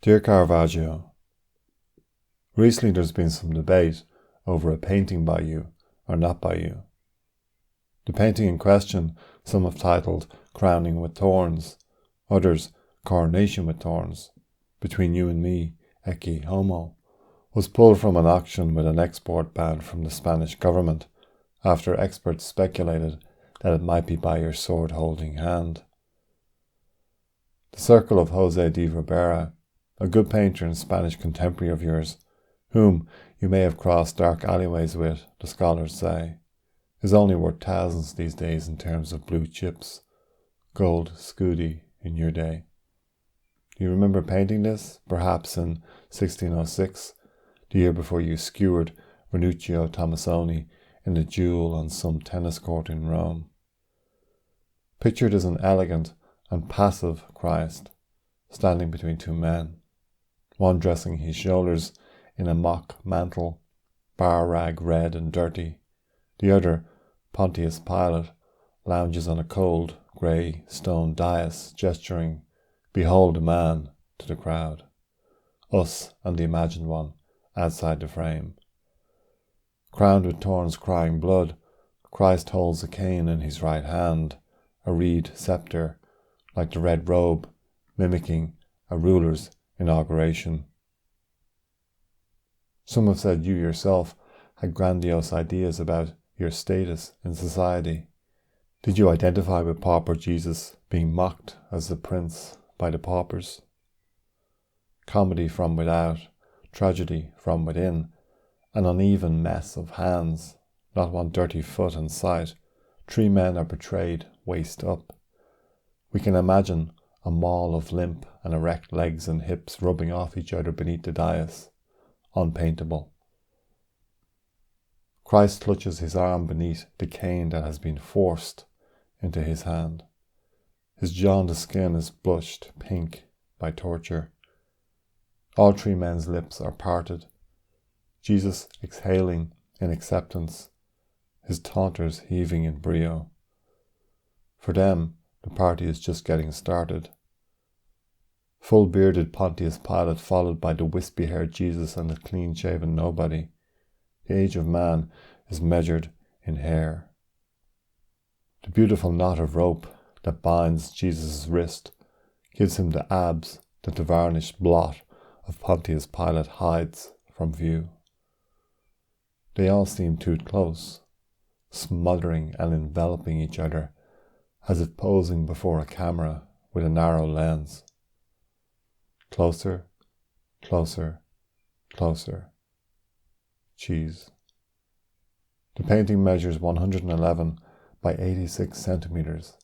Dear Caravaggio, recently there's been some debate over a painting by you or not by you. The painting in question, some have titled Crowning with Thorns, others Coronation with Thorns, Between You and Me, Ecce Homo, was pulled from an auction with an export ban from the Spanish government after experts speculated that it might be by your sword-holding hand. The circle of José de Ribera, a good painter and Spanish contemporary of yours, whom you may have crossed dark alleyways with, the scholars say, is only worth thousands these days in terms of blue chips, gold scudi in your day. Do you remember painting this, perhaps in 1606, the year before you skewered Ranuccio Tomasoni in a duel on some tennis court in Rome? Pictured as an elegant and passive Christ, standing between two men, one dressing his shoulders in a mock mantle, bar rag red and dirty, the other, Pontius Pilate, lounges on a cold, grey stone dais, gesturing, "Behold a man," to the crowd, us and the imagined one, outside the frame. Crowned with thorns crying blood, Christ holds a cane in his right hand, a reed sceptre, like the red robe, mimicking a ruler's inauguration. Some have said you yourself had grandiose ideas about your status in society. Did you identify with pauper Jesus being mocked as the prince by the paupers? Comedy from without, tragedy from within, an uneven mess of hands, not one dirty foot in sight. Three men are portrayed waist up. We can imagine a mall of limp and erect legs and hips rubbing off each other beneath the dais, unpaintable. Christ clutches his arm beneath the cane that has been forced into his hand. His jaundiced skin is blushed pink by torture. All three men's lips are parted, Jesus exhaling in acceptance, his taunters heaving in brio. For them, the party is just getting started. Full-bearded Pontius Pilate followed by the wispy-haired Jesus and the clean-shaven nobody. The age of man is measured in hair. The beautiful knot of rope that binds Jesus' wrist gives him the abs that the varnished blot of Pontius Pilate hides from view. They all seem too close, smothering and enveloping each other, as if posing before a camera with a narrow lens. Closer, closer, closer. Cheese. The painting measures 111 by 86 centimeters,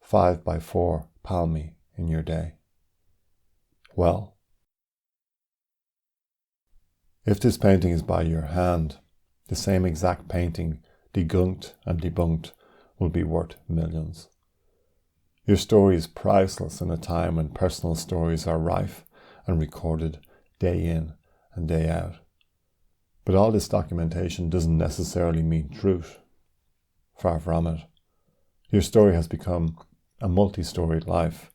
5 by 4 palmi in your day. Well, if this painting is by your hand, the same exact painting, degunked and debunked, will be worth millions. Your story is priceless in a time when personal stories are rife and recorded day in and day out. But all this documentation doesn't necessarily mean truth. Far from it. Your story has become a multi-storied life,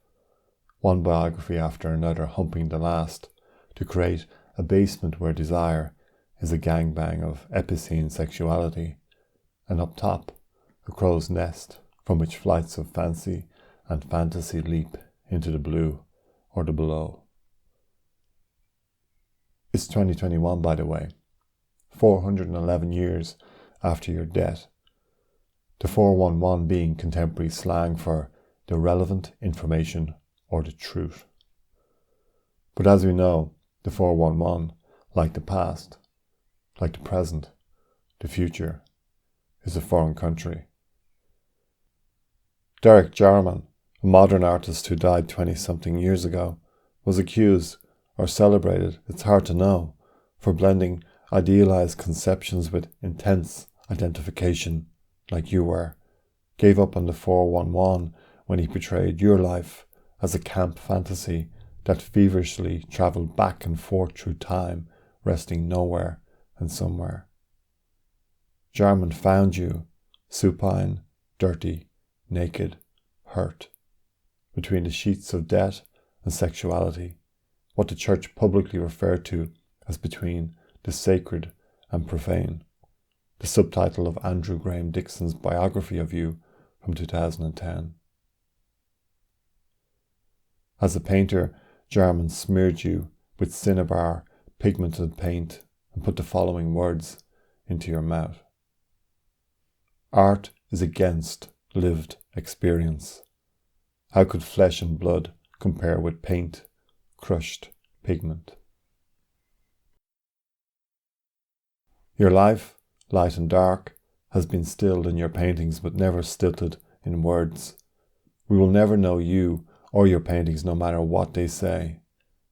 one biography after another humping the last, to create a basement where desire is a gangbang of epicene sexuality, and up top, a crow's nest from which flights of fancy and fantasy leap into the blue or the below. It's 2021, by the way, 411 years after your death, the 411 being contemporary slang for the relevant information or the truth. But as we know, the 411, like the past, like the present, the future, is a foreign country. Derek Jarman, a modern artist who died 20-something years ago, was accused, or celebrated, it's hard to know, for blending idealized conceptions with intense identification, like you were, gave up on the 411 when he portrayed your life as a camp fantasy that feverishly travelled back and forth through time, resting nowhere and somewhere. Jarman found you, supine, dirty, naked, hurt, between the sheets of death and sexuality, what the Church publicly referred to as between the sacred and profane, the subtitle of Andrew Graham Dixon's biography of you from 2010. As a painter, Jarman smeared you with cinnabar pigmented paint and put the following words into your mouth. Art is against lived experience. How could flesh and blood compare with paint, crushed pigment? Your life, light and dark, has been stilled in your paintings but never stilted in words. We will never know you or your paintings no matter what they say,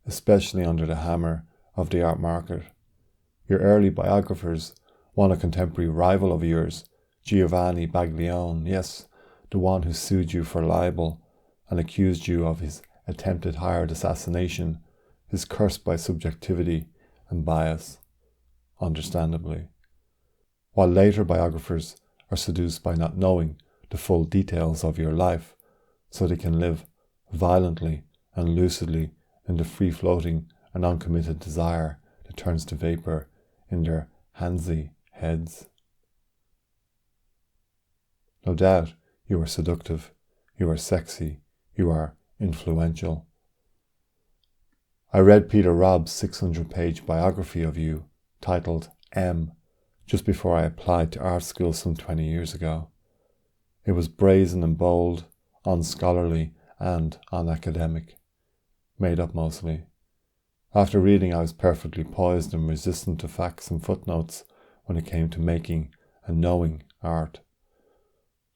especially under the hammer of the art market. Your early biographers want a contemporary rival of yours, Giovanni Baglione, yes, the one who sued you for libel and accused you of his attempted hired assassination, is cursed by subjectivity and bias, understandably. While later biographers are seduced by not knowing the full details of your life, so they can live violently and lucidly in the free-floating and uncommitted desire that turns to vapour in their handsy heads. No doubt you are seductive, you are sexy, you are influential. I read Peter Robb's 600-page biography of you, titled M, just before I applied to art school some 20 years ago. It was brazen and bold, unscholarly and unacademic, made up mostly. After reading, I was perfectly poised and resistant to facts and footnotes when it came to making and knowing art.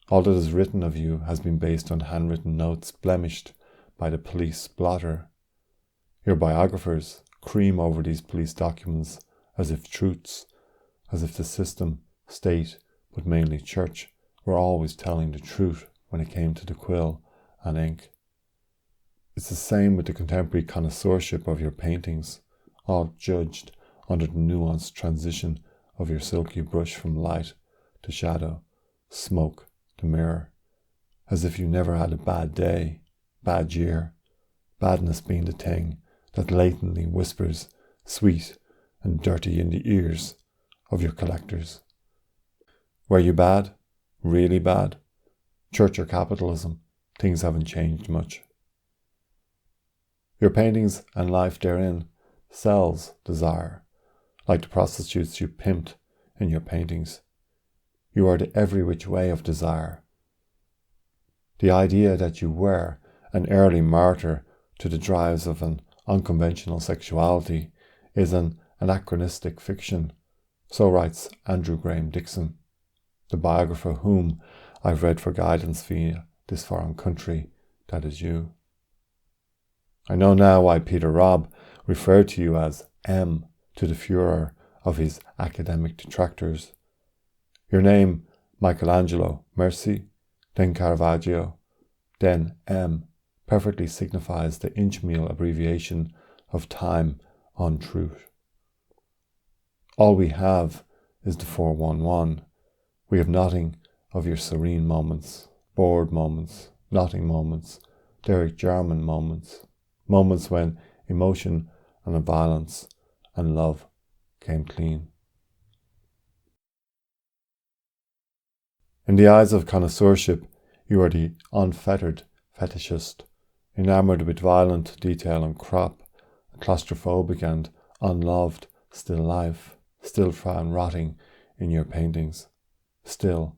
All that is written of you has been based on handwritten notes blemished by the police blotter. Your biographers cream over these police documents as if truths, as if the system, state, but mainly church, were always telling the truth when it came to the quill and ink. It's the same with the contemporary connoisseurship of your paintings, all judged under the nuanced transition of your silky brush from light to shadow, smoke to mirror, as if you never had a bad day, bad year, badness being the thing that latently whispers sweet and dirty in the ears of your collectors. Were you bad? Really bad? Church or capitalism? Things haven't changed much. Your paintings and life therein sells desire, like the prostitutes you pimped in your paintings. You are the every which way of desire. The idea that you were an early martyr to the drives of an unconventional sexuality is an anachronistic fiction, so writes Andrew Graham Dixon, the biographer whom I've read for guidance via this foreign country that is you. I know now why Peter Robb referred to you as M to the furor of his academic detractors. Your name, Michelangelo, mercy, then Caravaggio, then M, perfectly signifies the inch-meal abbreviation of time on truth. All we have is the 411. We have nothing of your serene moments, bored moments, nothing moments, Derek Jarman moments, moments when emotion and violence and love came clean. In the eyes of connoisseurship, you are the unfettered fetishist, enamoured with violent detail and crop, claustrophobic and unloved still life, still found rotting in your paintings, still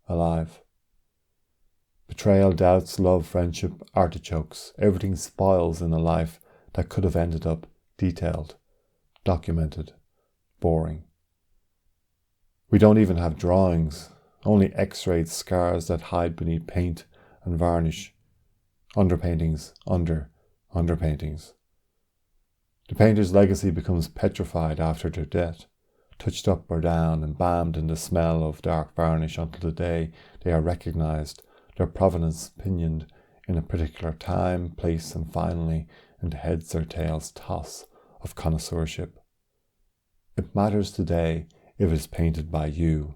alive. Betrayal, doubts, love, friendship, artichokes, everything spoils in a life that could have ended up detailed, documented, boring. We don't even have drawings, only x-rayed scars that hide beneath paint and varnish, underpaintings under underpaintings. The painter's legacy becomes petrified after their death, touched up or down, embalmed in the smell of dark varnish until the day they are recognised, their provenance pinioned in a particular time, place, and finally in the heads or tails toss of connoisseurship. It matters today if it is painted by you,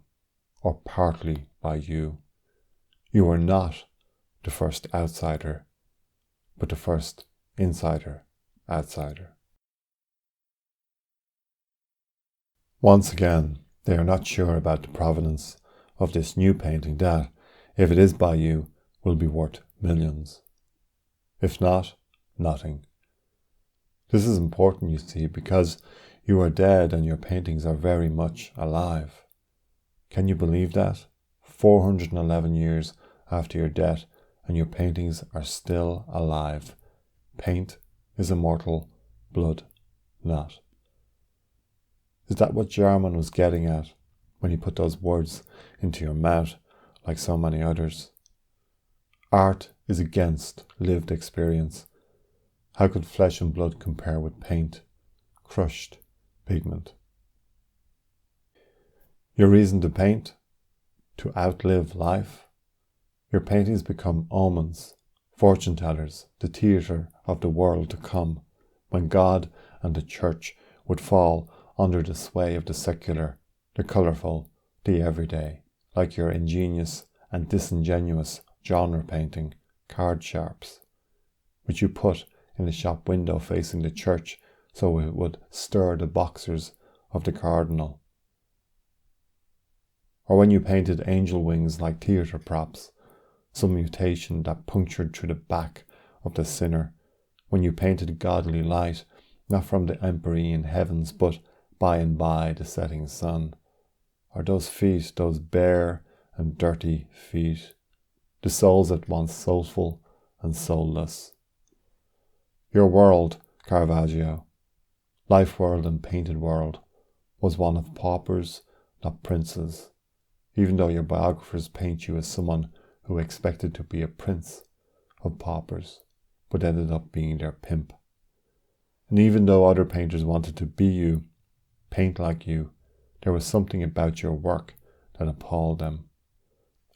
or partly by you. You are not the first outsider, but the first insider outsider. Once again, they are not sure about the provenance of this new painting that, if it is by you, will be worth millions. If not, nothing. This is important, you see, because you are dead and your paintings are very much alive. Can you believe that? 411 years after your death and your paintings are still alive. Paint is immortal, blood not. Is that what Jarman was getting at when he put those words into your mouth like so many others? Art is against lived experience. How could flesh and blood compare with paint, crushed pigment? Your reason to paint? To outlive life? Your paintings become omens, fortune tellers, the theatre of the world to come, when God and the Church would fall under the sway of the secular, the colourful, the everyday, like your ingenious and disingenuous genre painting, Card Sharps, which you put in the shop window facing the church so it would stir the boxers of the cardinal. Or when you painted angel wings like theatre props, some mutation that punctured through the back of the sinner, when you painted godly light, not from the empyrean heavens, but by and by the setting sun. Or those feet, those bare and dirty feet, the souls at once soulful and soulless. Your world, Caravaggio, life world and painted world, was one of paupers, not princes, even though your biographers paint you as someone who expected to be a prince of paupers, but ended up being their pimp. And even though other painters wanted to be you, paint like you, there was something about your work that appalled them.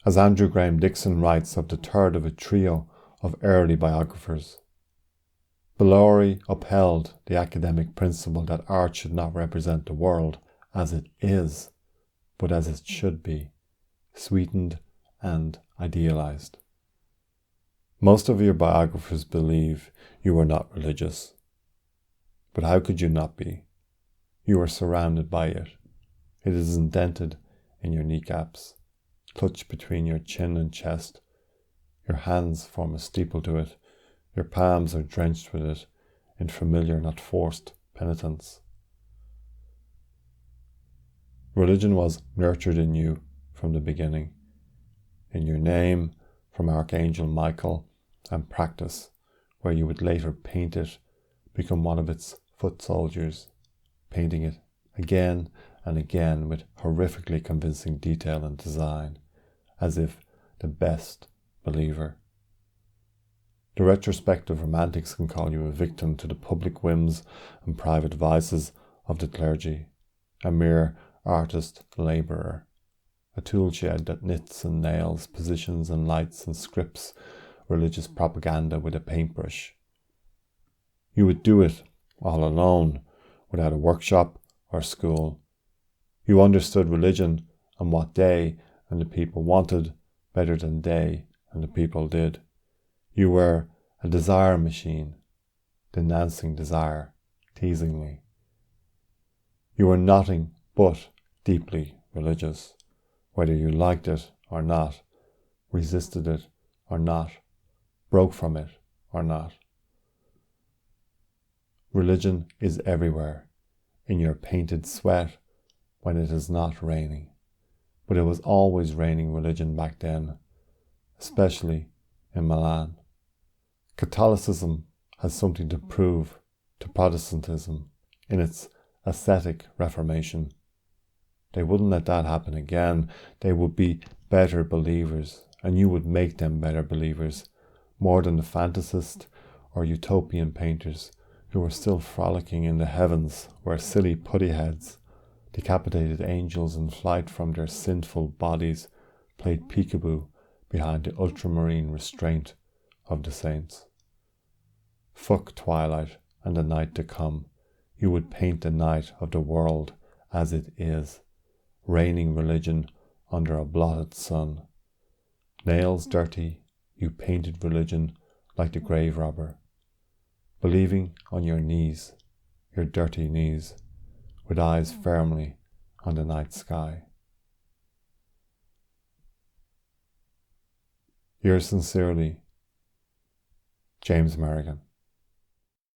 As Andrew Graham Dixon writes of the third of a trio of early biographers, Bellori upheld the academic principle that art should not represent the world as it is, but as it should be, sweetened and idealized. Most of your biographers believe you were not religious. But how could you not be? You are surrounded by it. It is indented in your kneecaps, clutched between your chin and chest. Your hands form a steeple to it. Your palms are drenched with it in familiar, not forced, penitence. Religion was nurtured in you from the beginning. In your name, from Archangel Michael, and practice, where you would later paint it, become one of its foot soldiers, painting it again and again with horrifically convincing detail and design, as if the best believer. The retrospective romantics can call you a victim to the public whims and private vices of the clergy, a mere artist labourer, a tool shed that knits and nails, positions and lights and scripts religious propaganda with a paintbrush. You would do it all alone, without a workshop or school. You understood religion and what they and the people wanted better than they and the people did. You were a desire machine, denouncing desire, teasingly. You were nothing but deeply religious, whether you liked it or not, resisted it or not, broke from it or not. Religion is everywhere, in your painted sweat when it is not raining. But it was always raining religion back then, especially in Milan. Catholicism has something to prove to Protestantism in its ascetic reformation. They wouldn't let that happen again. They would be better believers, and you would make them better believers, more than the fantasist or utopian painters who were still frolicking in the heavens where silly putty heads, decapitated angels in flight from their sinful bodies, played peekaboo behind the ultramarine restraint of the saints. Fuck twilight and the night to come. You would paint the night of the world as it is, raining religion under a blotted sun. Nails dirty, you painted religion like the grave robber. believing on your knees, your dirty knees, with eyes firmly on the night sky. Yours sincerely, James Merrigan.